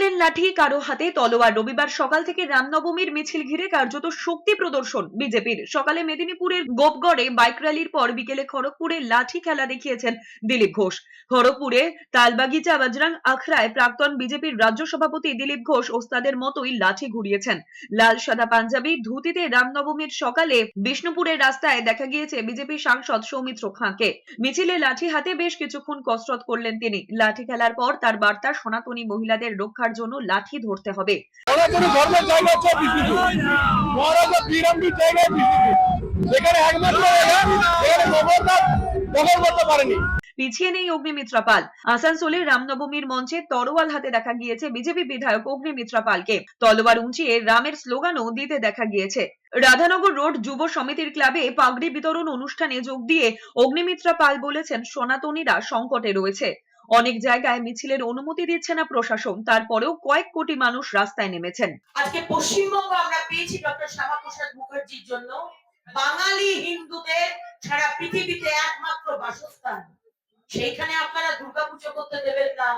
দেখালেন লাঠি, কারো হাতে তলোয়ার। রবিবার সকাল থেকে রামনবমীর মিছিল ঘিরে কার্যত শক্তি প্রদর্শন বিজেপির। সকালে মেদিনীপুরের গোপগড়ে বাইক র্যালির পর বিকেলে খড়গপুরে লাঠি খেলা দেখিয়েছেন দিলীপ ঘোষ। খড়গপুরে তালবাগিচা বজরং আখড়ায় প্রাক্তন বিজেপির রাজ্য সভাপতি দিলীপ ঘোষ ওস্তাদের মতোই লাঠি ঘুরিয়েছেন। লাল সাদা পাঞ্জাবি ধুতিতে রামনবমীর সকালে বিষ্ণুপুরের রাস্তায় দেখা গিয়েছে বিজেপি সাংসদ সৌমিত্র খাঁকে। মিছিলে লাঠি হাতে বেশ কিছুক্ষণ কসরত করলেন তিনি। লাঠি খেলার পর তার বার্তা, সনাতনী মহিলাদের রক্ষার জন্য লাঠি ধরতে হবে। পিছিয়ে নেই অগ্নিমিত্রা পাল। আসানসোলের রামনবমীর মঞ্চে তরোয়াল হাতে দেখা গিয়েছে বিজেপি বিধায়ক অগ্নিমিত্রা পালকে। তলোয়ার উঁচিয়ে রামের স্লোগানও দিতে দেখা গিয়েছে। রাধানগর রোড যুব সমিতির ক্লাবে পাগড়ি বিতরণ অনুষ্ঠানে যোগ দিয়ে অগ্নিমিত্রা পাল বলেছেন, সনাতনীরা সংকটে রয়েছে। অনেক জায়গায় মিছিলের অনুমতি দিচ্ছে না প্রশাসন, তারপরেও কয়েক কোটি মানুষ রাস্তায় নেমেছেন। আজকে পশ্চিমবঙ্গ আমরা পেয়েছি ডক্টর শ্যামাপ্রসাদ মুখার্জির জন্য বাঙালি হিন্দুদের সারা পৃথিবীতে একমাত্র বাসস্থান। সেইখানে আপনারা দুর্গাপুজো করতে দেবেন না,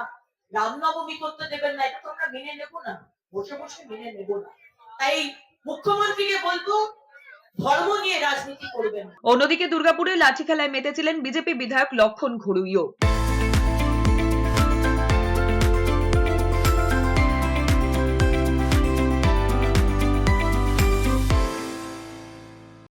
রামনবমী করতে দেবেন না, এটা তো আমরা মেনে নেব না, বসে বসে মেনে নেব না। তাই মুখ্যমন্ত্রীকে বলবো, ধর্ম নিয়ে রাজনীতি করবেন। অন্যদিকে দুর্গাপুরে লাঠি খেলায় মেতেছিলেন বিজেপি বিধায়ক লক্ষণ ঘড়ুইও।